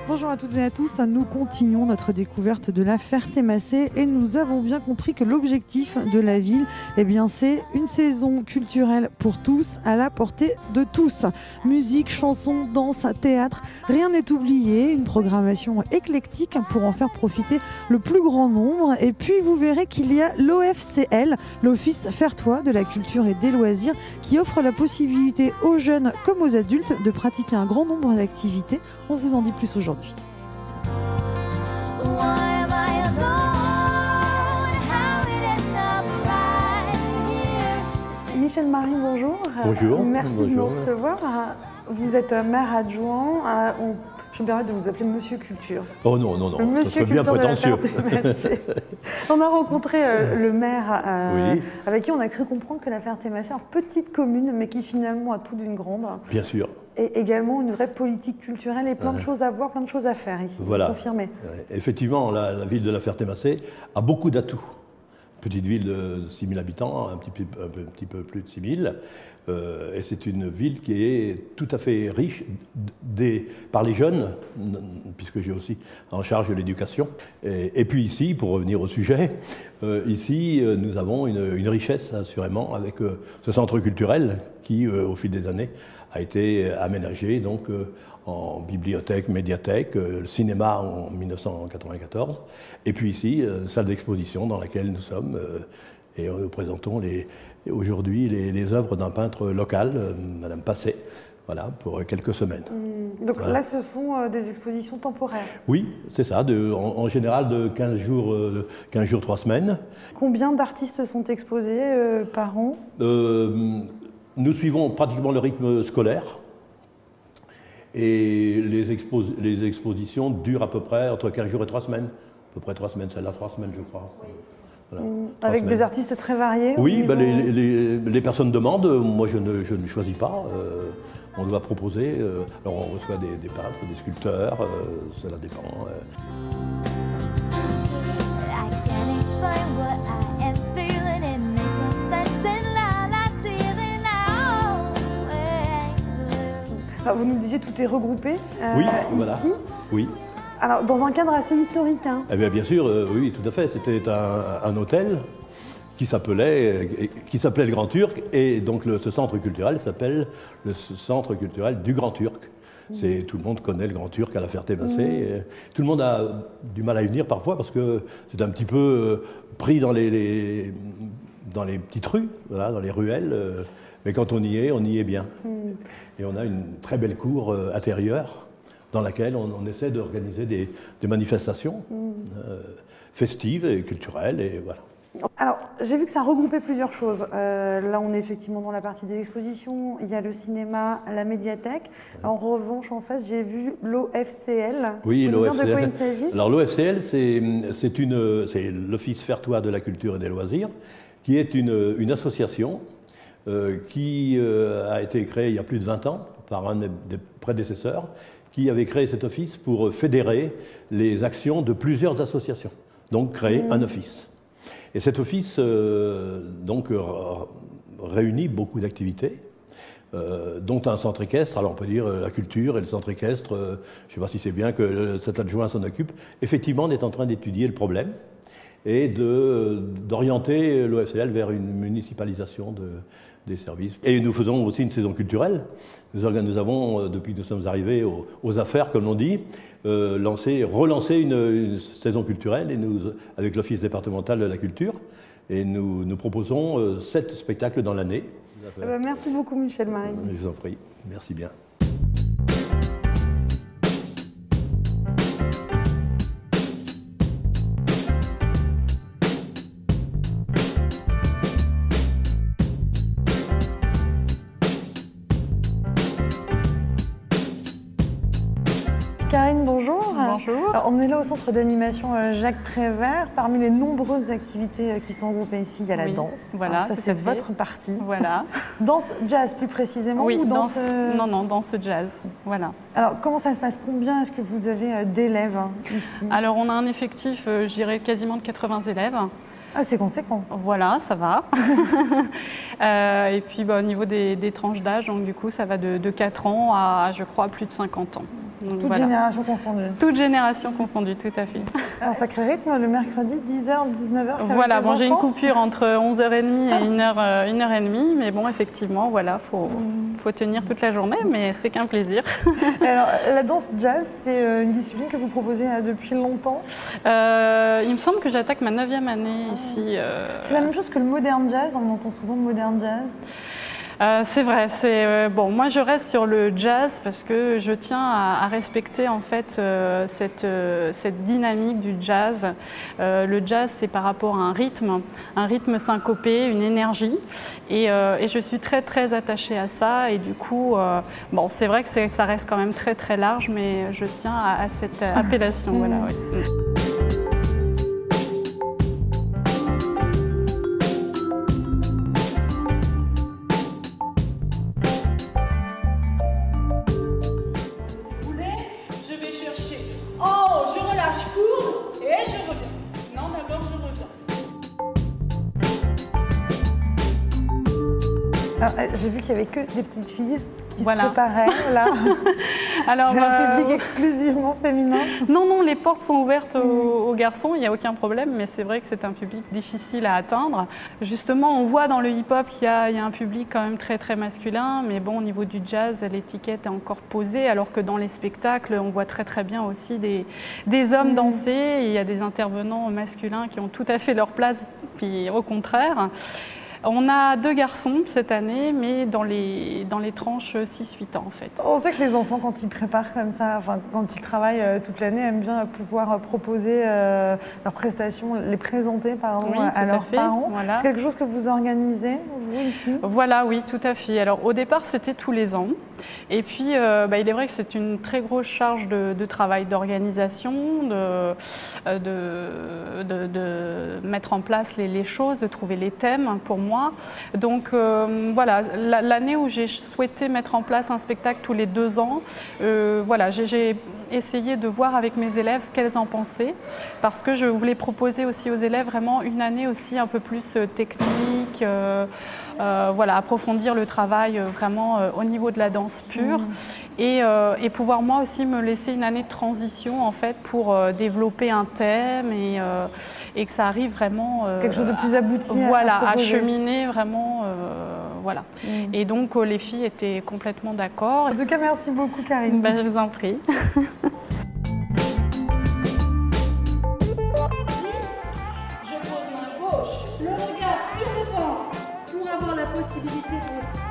Bonjour à toutes et à tous, nous continuons notre découverte de la Ferté-Macé et nous avons bien compris que l'objectif de la ville, c'est une saison culturelle pour tous, à la portée de tous. Musique, chansons, danse, théâtre, rien n'est oublié, une programmation éclectique pour en faire profiter le plus grand nombre. Et puis vous verrez qu'il y a l'OFCL, l'Office Fertois de la culture et des loisirs, qui offre la possibilité aux jeunes comme aux adultes de pratiquer un grand nombre d'activités. On vous en dit plus aujourd'hui. Michel Marie, bonjour. Bonjour. Merci de nous recevoir. Vous êtes maire adjoint. Je me permets de vous appeler Monsieur Culture. Oh non, Monsieur ça serait bien prétentieux. On a rencontré le maire oui. avec qui on a cru comprendre que la Ferté-Macé est une petite commune, mais qui finalement a tout d'une grande. Bien sûr. Et également une vraie politique culturelle et plein de choses à voir, plein de choses à faire ici. Voilà. Confirmé. Effectivement, la ville de la Ferté-Macé a beaucoup d'atouts. Petite ville de 6 000 habitants, un petit peu plus de 6 000. Et c'est une ville qui est tout à fait riche par les jeunes, puisque j'ai aussi en charge l'éducation. Et puis ici, pour revenir au sujet, ici nous avons une richesse assurément avec ce centre culturel qui, au fil des années, a été aménagé donc, en bibliothèque, médiathèque, le cinéma en 1994, et puis ici, salle d'exposition dans laquelle nous sommes, et nous présentons aujourd'hui les œuvres d'un peintre local, Madame Passet, voilà, pour quelques semaines. Donc voilà. Là, ce sont des expositions temporaires? Oui, c'est ça, en général de 15 jours, 3 semaines. Combien d'artistes sont exposés par an? Nous suivons pratiquement le rythme scolaire. Et les expositions durent à peu près entre 15 jours et 3 semaines. À peu près 3 semaines, celle-là 3 semaines je crois. Oui. Voilà, avec des artistes très variés? Oui, les personnes demandent, moi je ne choisis pas. On doit proposer, alors on reçoit des peintres, des sculpteurs, cela dépend. Vous nous disiez tout est regroupé oui, ici. Voilà. Oui. Alors, dans un cadre assez historique. Hein. Eh bien sûr, oui, tout à fait. C'était un hôtel qui s'appelait le Grand Turc, et donc ce centre culturel s'appelle le Centre culturel du Grand Turc. Tout le monde connaît le Grand Turc à la Ferté-Macé. Tout le monde a du mal à y venir parfois parce que c'est un petit peu pris dans les petites rues, voilà, dans les ruelles. Mais quand on y est bien. Et on a une très belle cour intérieure dans laquelle on essaie d'organiser des manifestations festives et culturelles. Et voilà. Alors, j'ai vu que ça regroupait plusieurs choses. Là, on est effectivement dans la partie des expositions. Il y a le cinéma, la médiathèque. En revanche, en face, j'ai vu l'OFCL. Oui, l'OFCL. De quoi il s'agit? Alors, l'OFCL, c'est l'Office Fertois de la culture et des loisirs, qui est une association qui a été créée il y a plus de 20 ans par un des prédécesseurs, qui avait créé cet office pour fédérer les actions de plusieurs associations, donc créer un office. Et cet office réunit beaucoup d'activités, dont un centre équestre. Alors on peut dire la culture et le centre équestre, je ne sais pas si c'est bien que cet adjoint s'en occupe. Effectivement, on est en train d'étudier le problème et d'orienter l'OFCL vers une municipalisation des services. Et nous faisons aussi une saison culturelle. Nous avons, depuis que nous sommes arrivés aux affaires, comme l'on dit, relancé une saison culturelle avec l'Office départemental de la culture. Et nous proposons 7 spectacles dans l'année. Merci beaucoup, Michel Marie. Je vous en prie. Merci bien. Karine, bonjour. Bonjour. Alors, on est là au centre d'animation Jacques Prévert. Parmi les nombreuses activités qui sont regroupées ici, il y a la danse. Voilà, ça c'est votre partie. Voilà. Danse jazz plus précisément? Oui, ou danse... Non, danse jazz. Voilà. Alors comment ça se passe? Combien est-ce que vous avez d'élèves ici? Alors on a un effectif, je dirais, quasiment de 80 élèves. Ah, c'est conséquent. Voilà, ça va. Et puis au niveau des tranches d'âge, donc du coup ça va de 4 ans à, je crois, plus de 50 ans. Donc, Toute voilà. génération confondue. Toute génération confondue, tout à fait. C'est un sacré rythme le mercredi, 10h, 19h. Voilà, bon, j'ai une coupure entre 11h30 et 1h30, mais bon, effectivement, voilà, faut tenir toute la journée, mais c'est qu'un plaisir. Alors, la danse jazz, c'est une discipline que vous proposez depuis longtemps. Il me semble que j'attaque ma 9e année ici. C'est la même chose que le modern jazz, on entend souvent le modern jazz. C'est vrai, bon, moi je reste sur le jazz parce que je tiens à respecter en fait cette dynamique du jazz. Le jazz, c'est par rapport à un rythme syncopé, une énergie, et je suis très très attachée à ça. Et du coup, bon, c'est vrai que ça reste quand même très très large, mais je tiens à cette appellation. Voilà, ouais. J'ai vu qu'il n'y avait que des petites filles qui voilà. se préparaient là. Alors, c'est un public exclusivement féminin? Non, non, les portes sont ouvertes aux garçons, il n'y a aucun problème, mais c'est vrai que c'est un public difficile à atteindre. Justement, on voit dans le hip-hop qu'il y a un public quand même très très masculin, mais bon, au niveau du jazz, l'étiquette est encore posée, alors que dans les spectacles, on voit très très bien aussi des hommes danser, et il y a des intervenants masculins qui ont tout à fait leur place, puis au contraire. On a 2 garçons cette année, mais dans les tranches 6-8 ans en fait. On sait que les enfants, quand ils préparent comme ça, enfin, quand ils travaillent toute l'année, aiment bien pouvoir proposer leurs prestations, les présenter pardon, oui, à leurs parents. Voilà. C'est quelque chose que vous organisez, vous, ici? Voilà, oui, tout à fait. Alors au départ, c'était tous les ans. Et puis, il est vrai que c'est une très grosse charge de travail, d'organisation, de mettre en place les choses, de trouver les thèmes pour moi. Donc voilà, l'année où j'ai souhaité mettre en place un spectacle tous les 2 ans, voilà, j'ai essayé de voir avec mes élèves ce qu'elles en pensaient, parce que je voulais proposer aussi aux élèves vraiment une année aussi un peu plus technique, voilà, approfondir le travail vraiment au niveau de la danse pure et pouvoir moi aussi me laisser une année de transition en fait pour développer un thème et que ça arrive vraiment quelque chose de plus abouti, voilà, à cheminer vraiment voilà. Et donc les filles étaient complètement d'accord. En tout cas, merci beaucoup Karine. Ben, je vous en prie. Je pose main gauche, le regard sur le ventre pour avoir la possibilité de